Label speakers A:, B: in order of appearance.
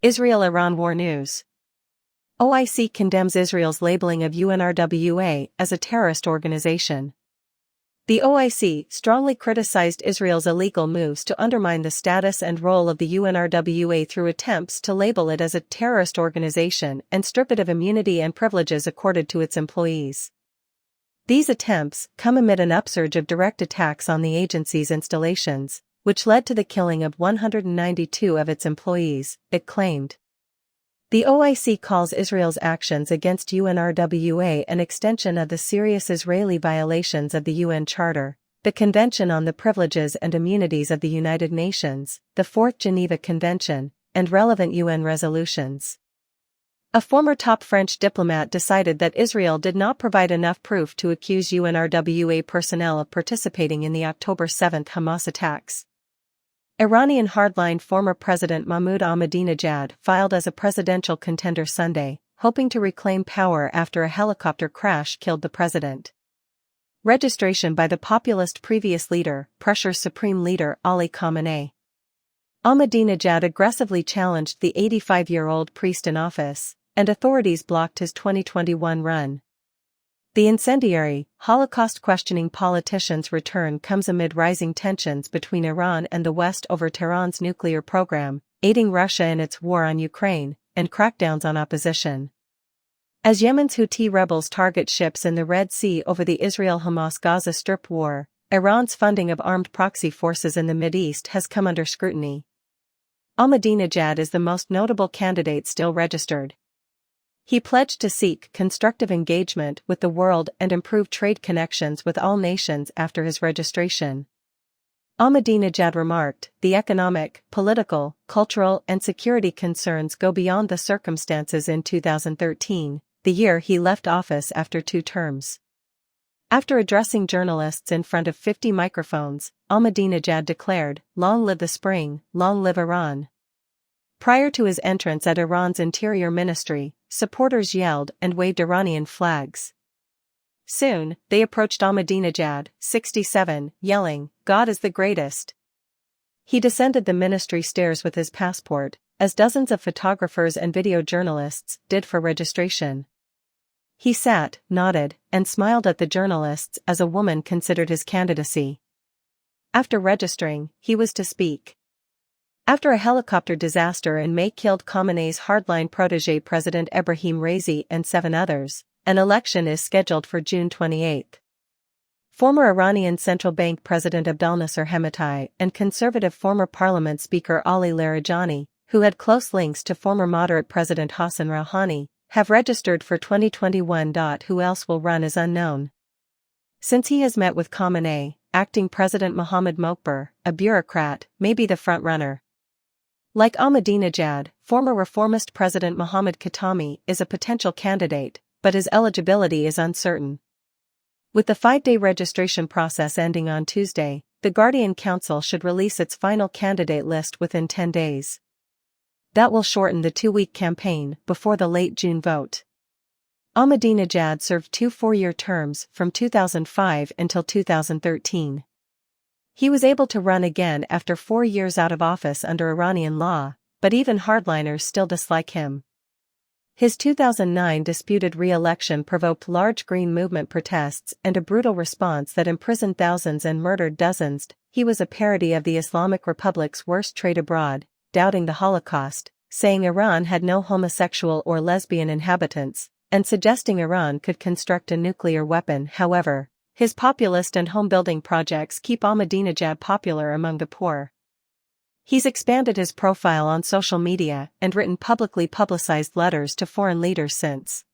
A: Israel-Iran War News OIC condemns Israel's labeling of UNRWA as a terrorist organization. The OIC strongly criticized Israel's illegal moves to undermine the status and role of the UNRWA through attempts to label it as a terrorist organization and strip it of immunity and privileges accorded to its employees. These attempts come amid an upsurge of direct attacks on the agency's installations, which led to the killing of 192 of its employees, it claimed. The OIC calls Israel's actions against UNRWA an extension of the serious Israeli violations of the UN Charter, the Convention on the Privileges and Immunities of the United Nations, the Fourth Geneva Convention, and relevant UN resolutions. A former top French diplomat decided that Israel did not provide enough proof to accuse UNRWA personnel of participating in the October 7 Hamas attacks. Iranian hardline former President Mahmoud Ahmadinejad filed as a presidential contender Sunday, hoping to reclaim power after a helicopter crash killed the president. Registration by the populist previous leader pressures Supreme Leader Ali Khamenei. Ahmadinejad aggressively challenged the 85-year-old priest in office, and authorities blocked his 2021 run. The incendiary, Holocaust-questioning politician's return comes amid rising tensions between Iran and the West over Tehran's nuclear program, aiding Russia in its war on Ukraine, and crackdowns on opposition. As Yemen's Houthi rebels target ships in the Red Sea over the Israel-Hamas-Gaza Strip war, Iran's funding of armed proxy forces in the Mideast has come under scrutiny. Ahmadinejad is the most notable candidate still registered. He pledged to seek constructive engagement with the world and improve trade connections with all nations after his registration. Ahmadinejad remarked, "The economic, political, cultural and security concerns go beyond the circumstances in 2013, the year he left office after 2 terms. After addressing journalists in front of 50 microphones, Ahmadinejad declared, "Long live the spring, long live Iran." Prior to his entrance at Iran's Interior Ministry, supporters yelled and waved Iranian flags. Soon, they approached Ahmadinejad, 67, yelling, "God is the greatest." He descended the ministry stairs with his passport, as dozens of photographers and video journalists did for registration. He sat, nodded, and smiled at the journalists as a woman considered his candidacy. After registering, he was to speak. After a helicopter disaster in May killed Khamenei's hardline protege President Ebrahim Raisi and 7 others, an election is scheduled for June 28. Former Iranian Central Bank President Abdelnasser Hemati and conservative former Parliament Speaker Ali Larijani, who had close links to former moderate President Hassan Rouhani, have registered for 2021. Who else will run is unknown. Since he has met with Khamenei, acting President Mohammad Mokber, a bureaucrat, may be the front-runner. Like Ahmadinejad, former reformist President Mohammad Khatami is a potential candidate, but his eligibility is uncertain. With the 5-day registration process ending on Tuesday, the Guardian Council should release its final candidate list within 10 days. That will shorten the 2-week campaign before the late June vote. Ahmadinejad served 2 4-year terms from 2005 until 2013. He was able to run again after 4 years out of office under Iranian law, but even hardliners still dislike him. His 2009 disputed re-election provoked large Green Movement protests and a brutal response that imprisoned thousands and murdered dozens. He was a parody of the Islamic Republic's worst trade abroad, doubting the Holocaust, saying Iran had no homosexual or lesbian inhabitants, and suggesting Iran could construct a nuclear weapon. However, his populist and home-building projects keep Ahmadinejad popular among the poor. He's expanded his profile on social media and written publicly publicized letters to foreign leaders since.